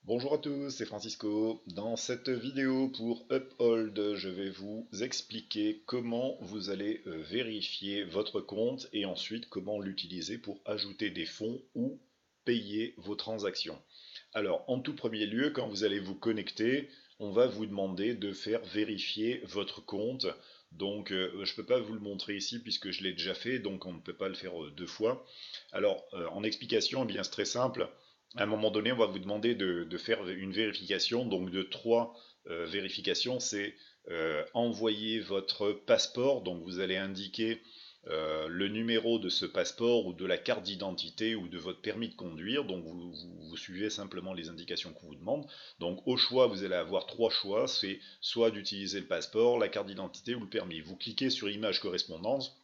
Bonjour à tous, c'est Francisco. Dans cette vidéo pour Uphold, je vais vous expliquer comment vous allez vérifier votre compte et ensuite comment l'utiliser pour ajouter des fonds ou payer vos transactions. Alors, en tout premier lieu, quand vous allez vous connecter, on va vous demander de faire vérifier votre compte. Donc, je ne peux pas vous le montrer ici puisque je l'ai déjà fait, donc on ne peut pas le faire deux fois. Alors, en explication, eh bien, c'est très simple. À un moment donné, on va vous demander de faire une vérification, donc de trois vérifications. C'est envoyer votre passeport, donc vous allez indiquer le numéro de ce passeport ou de la carte d'identité ou de votre permis de conduire. Donc vous suivez simplement les indications qu'on vous demande. Donc au choix, vous allez avoir trois choix. C'est soit d'utiliser le passeport, la carte d'identité ou le permis. Vous cliquez sur image correspondance.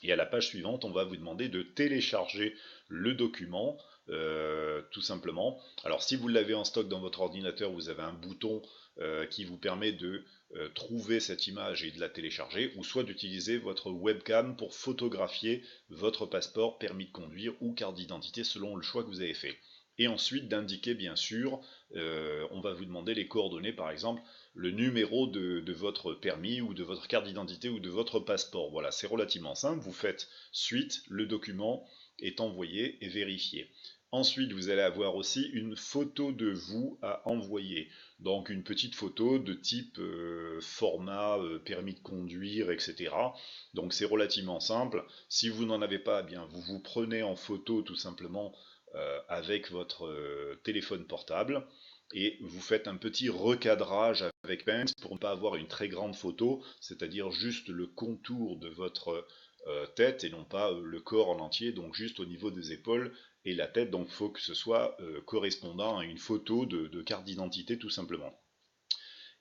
Et à la page suivante, on va vous demander de télécharger le document, tout simplement. Alors si vous l'avez en stock dans votre ordinateur, vous avez un bouton qui vous permet de trouver cette image et de la télécharger, ou soit d'utiliser votre webcam pour photographier votre passeport, permis de conduire ou carte d'identité selon le choix que vous avez fait. Et ensuite d'indiquer bien sûr, on va vous demander les coordonnées par exemple, le numéro de votre permis ou de votre carte d'identité ou de votre passeport. Voilà, c'est relativement simple, vous faites suite, le document est envoyé et vérifié. Ensuite, vous allez avoir aussi une photo de vous à envoyer. Donc une petite photo de type format permis de conduire, etc. Donc c'est relativement simple. Si vous n'en avez pas, eh bien vous vous prenez en photo tout simplement avec votre téléphone portable et vous faites un petit recadrage avec Paint pour ne pas avoir une très grande photo, c'est-à-dire juste le contour de votre tête et non pas le corps en entier, donc juste au niveau des épaules et la tête, donc il faut que ce soit correspondant à une photo de carte d'identité tout simplement.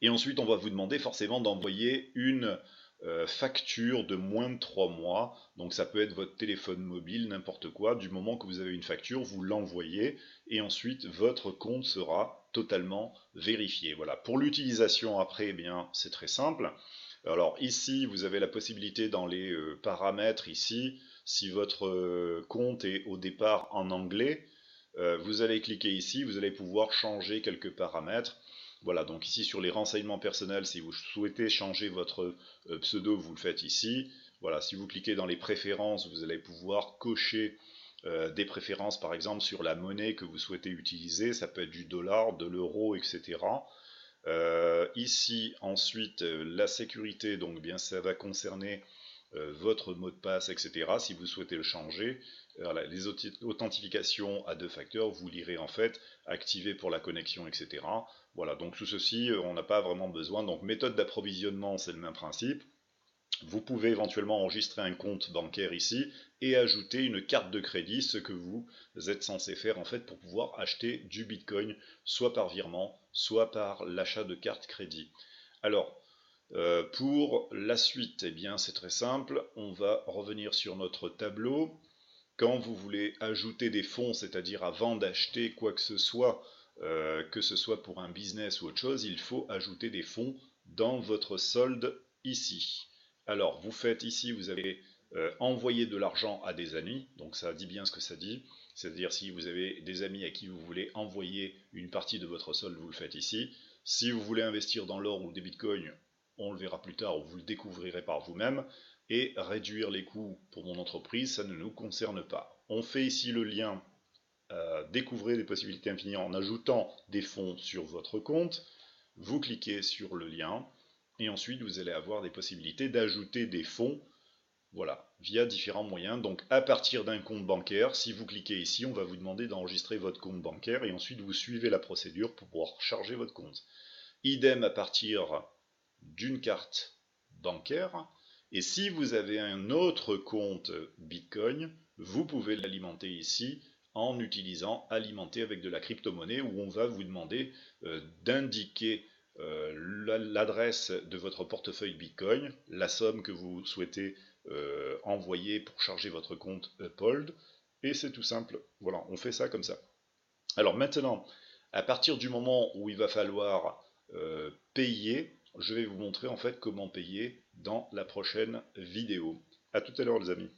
Et ensuite, on va vous demander forcément d'envoyer une facture de moins de 3 mois. Donc ça peut être votre téléphone mobile, n'importe quoi. Du moment que vous avez une facture, vous l'envoyez et ensuite votre compte sera totalement vérifié. Voilà. Pour l'utilisation après, eh bien, c'est très simple. Alors ici, vous avez la possibilité dans les paramètres ici, si votre compte est au départ en anglais, vous allez cliquer ici, vous allez pouvoir changer quelques paramètres. Voilà, donc ici sur les renseignements personnels, si vous souhaitez changer votre pseudo, vous le faites ici. Voilà, si vous cliquez dans les préférences, vous allez pouvoir cocher des préférences par exemple sur la monnaie que vous souhaitez utiliser, ça peut être du dollar, de l'euro, etc. Ici ensuite la sécurité, donc bien ça va concerner votre mot de passe, etc. Si vous souhaitez le changer, voilà, les authentifications à deux facteurs, vous lirez en fait, activer pour la connexion, etc. Voilà, donc tout ceci, on n'a pas vraiment besoin. Donc méthode d'approvisionnement, c'est le même principe. Vous pouvez éventuellement enregistrer un compte bancaire ici et ajouter une carte de crédit, ce que vous êtes censé faire en fait pour pouvoir acheter du Bitcoin, soit par virement, soit par l'achat de carte crédit. Alors, pour la suite, eh bien c'est très simple, on va revenir sur notre tableau. Quand vous voulez ajouter des fonds, c'est-à-dire avant d'acheter quoi que ce soit pour un business ou autre chose, il faut ajouter des fonds dans votre solde ici. Alors, vous faites ici, vous avez envoyé de l'argent à des amis, donc ça dit bien ce que ça dit, c'est-à-dire si vous avez des amis à qui vous voulez envoyer une partie de votre solde, vous le faites ici. Si vous voulez investir dans l'or ou des bitcoins, on le verra plus tard, ou vous le découvrirez par vous-même, et réduire les coûts pour mon entreprise, ça ne nous concerne pas. On fait ici le lien découvrez des possibilités infinies en ajoutant des fonds sur votre compte, vous cliquez sur le lien, et ensuite vous allez avoir des possibilités d'ajouter des fonds, voilà, via différents moyens. Donc à partir d'un compte bancaire, si vous cliquez ici, on va vous demander d'enregistrer votre compte bancaire, et ensuite vous suivez la procédure pour pouvoir charger votre compte. Idem à partir d'une carte bancaire, et si vous avez un autre compte Bitcoin, vous pouvez l'alimenter ici en utilisant alimenter avec de la crypto-monnaie, où on va vous demander d'indiquer l'adresse de votre portefeuille Bitcoin, la somme que vous souhaitez envoyer pour charger votre compte Uphold, et c'est tout simple. Voilà, on fait ça comme ça. Alors maintenant, à partir du moment où il va falloir payer, je vais vous montrer en fait comment payer dans la prochaine vidéo. A tout à l'heure les amis.